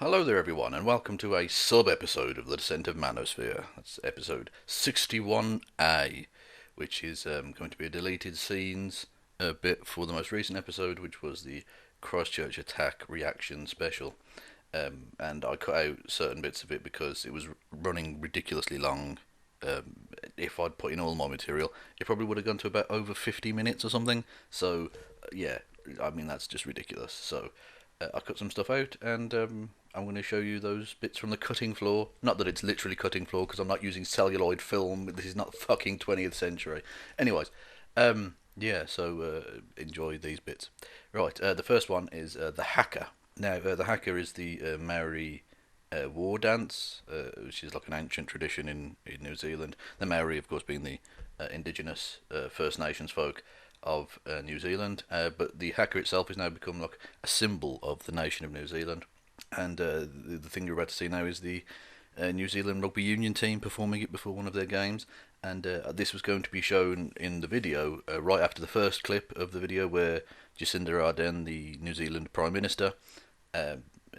Hello there everyone and welcome to a sub-episode of The Descent of Man-osphere. That's episode 61A, which is going to be a deleted scenes bit for the most recent episode, which was the Christchurch attack reaction special. And I cut out certain bits of it because it was running ridiculously long. If I'd put in all my material, it probably would have gone to about over 50 minutes or something. So, yeah, I mean, that's just ridiculous. So, I cut some stuff out, and I'm going to show you those bits from the cutting floor. Not that it's literally cutting floor, because I'm not using celluloid film. This is not the fucking 20th century. Anyways, yeah, so enjoy these bits. Right, the first one is the haka. Now, the haka is the Maori war dance, which is like an ancient tradition in New Zealand. The Maori, of course, being the indigenous First Nations folk of New Zealand, but the haka itself has now become like a symbol of the nation of New Zealand. And the thing you're about to see now is the New Zealand rugby union team performing it before one of their games. And this was going to be shown in the video right after the first clip of the video, where Jacinda Ardern, the New Zealand Prime Minister,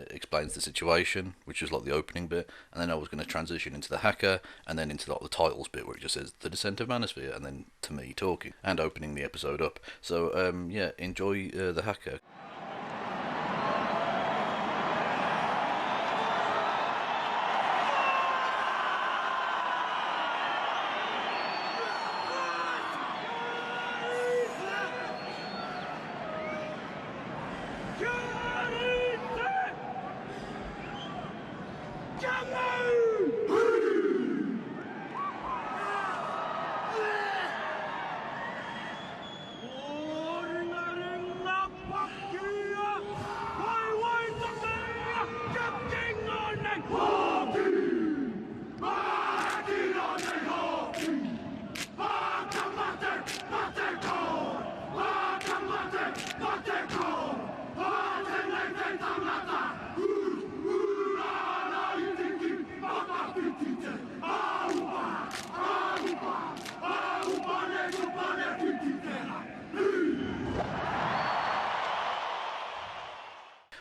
explains the situation, which is like the opening bit, and then I was going to transition into the haka, and then into like the titles bit where it just says the descent of Manosphere, and then to me talking and opening the episode up. So yeah, enjoy the haka.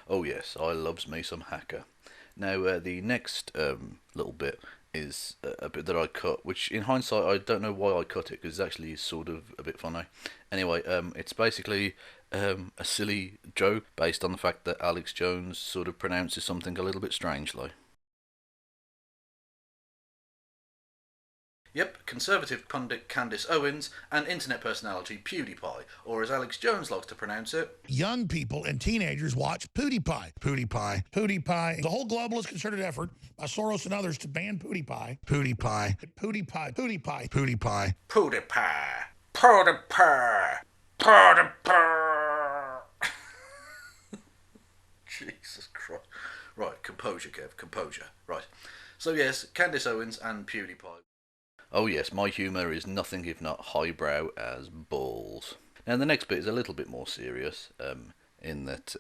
Oh yes, I loves me some haka. Now the next little bit is a bit that I cut, which in hindsight I don't know why I cut it, because it's actually sort of a bit funny. Anyway, it's basically a silly joke based on the fact that Alex Jones sort of pronounces something a little bit strangely. Yep, Conservative pundit Candace Owens and internet personality PewDiePie, or as Alex Jones likes to pronounce it, young people and teenagers watch PewDiePie. PewDiePie. PewDiePie. The whole globalist concerted effort by Soros and others to ban PewDiePie. PewDiePie. PewDiePie. PewDiePie. PewDiePie. PewDiePie. PewDiePie. PewDiePie. Jesus Christ. Right, composure, Kev, composure. Right. So yes, Candace Owens and PewDiePie. Oh yes, my humour is nothing if not highbrow as balls. Now the next bit is a little bit more serious, in that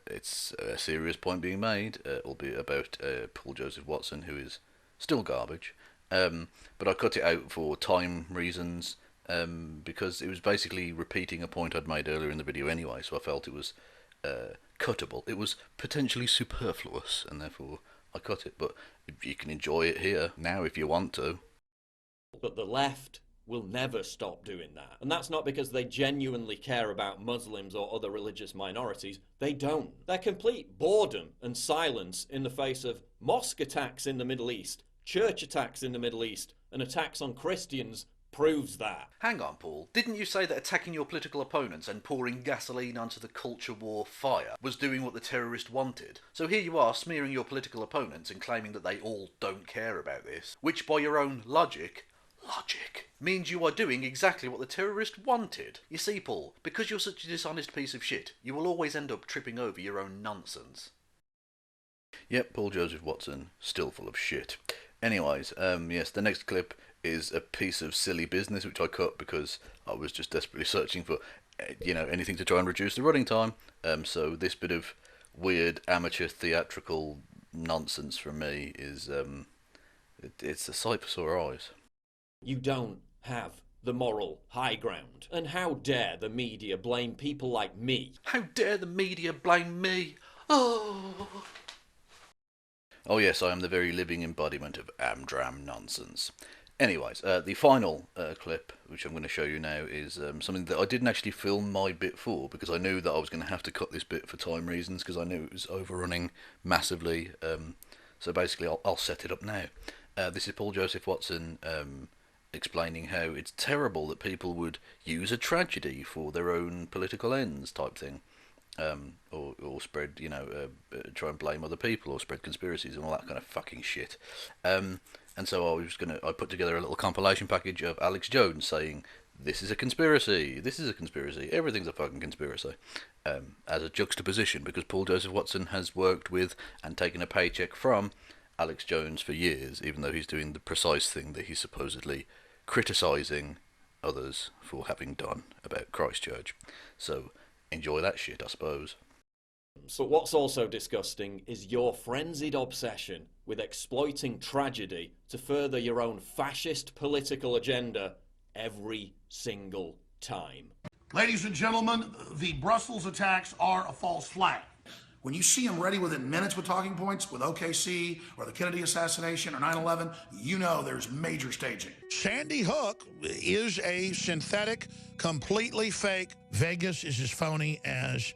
it's a serious point being made, albeit about Paul Joseph Watson, who is still garbage. But I cut it out for time reasons, because it was basically repeating a point I'd made earlier in the video anyway, so I felt it was cuttable. It was potentially superfluous, and therefore I cut it. But you can enjoy it here now if you want to. But the left will never stop doing that. And that's not because they genuinely care about Muslims or other religious minorities. They don't. Their complete boredom and silence in the face of mosque attacks in the Middle East, church attacks in the Middle East, and attacks on Christians proves that. Hang on, Paul. Didn't you say that attacking your political opponents and pouring gasoline onto the culture war fire was doing what the terrorist wanted? So here you are smearing your political opponents and claiming that they all don't care about this, which by your own logic means you are doing exactly what the terrorist wanted. You see, Paul, because you're such a dishonest piece of shit, you will always end up tripping over your own nonsense. Yep, Paul Joseph Watson, still full of shit. Anyways, yes, the next clip is a piece of silly business which I cut because I was just desperately searching for, anything to try and reduce the running time. So this bit of weird amateur theatrical nonsense from me is, it's a sight for sore eyes. You don't have the moral high ground. And how dare the media blame people like me? How dare the media blame me? Oh. Oh yes, I am the very living embodiment of Amdram nonsense. Anyways, the final clip, which I'm going to show you now, is something that I didn't actually film my bit for, because I knew that I was going to have to cut this bit for time reasons, because I knew it was overrunning massively. So basically, I'll set it up now. This is Paul Joseph Watson explaining how it's terrible that people would use a tragedy for their own political ends, type thing. Or spread, try and blame other people, or spread conspiracies and all that kind of fucking shit. And so I put together a little compilation package of Alex Jones saying, this is a conspiracy, everything's a fucking conspiracy, as a juxtaposition, because Paul Joseph Watson has worked with and taken a paycheck from Alex Jones for years, even though he's doing the precise thing that he's supposedly criticising others for having done about Christchurch. So enjoy that shit, I suppose. But what's also disgusting is your frenzied obsession with exploiting tragedy to further your own fascist political agenda every single time. Ladies and gentlemen, the Brussels attacks are a false flag. When you see them ready within minutes with talking points, with OKC or the Kennedy assassination or 9/11, you know there's major staging. Sandy Hook is a synthetic, completely fake. Vegas is as phony as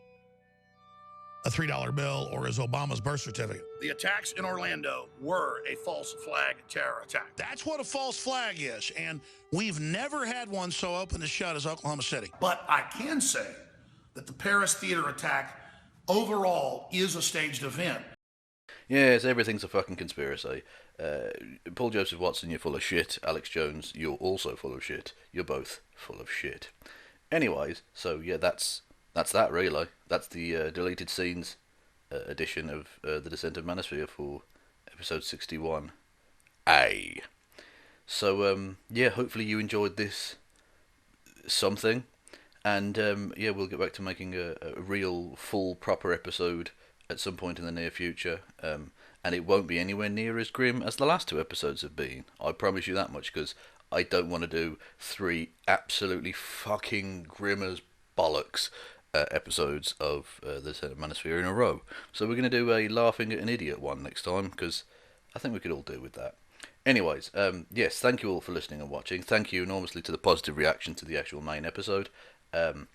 a $3 bill or as Obama's birth certificate. The attacks in Orlando were a false flag terror attack. That's what a false flag is, and we've never had one so open and shut as Oklahoma City. But I can say that the Paris theater attack overall is a staged event. Yes, everything's a fucking conspiracy. Paul Joseph Watson, you're full of shit. Alex Jones, you're also full of shit. You're both full of shit. Anyways, so yeah, that's that really. That's the deleted scenes edition of The Descent of Man-osphere for episode 61A. So yeah, hopefully you enjoyed this something. And yeah, we'll get back to making a real, full, proper episode at some point in the near future. And it won't be anywhere near as grim as the last two episodes have been. I promise you that much, because I don't want to do 3 absolutely fucking grim as bollocks episodes of The Descent of Man-osphere in a row. So we're going to do a laughing at an idiot one next time, because I think we could all do with that. Anyways, yes, thank you all for listening and watching. Thank you enormously to the positive reaction to the actual main episode. No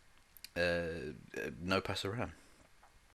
pass around.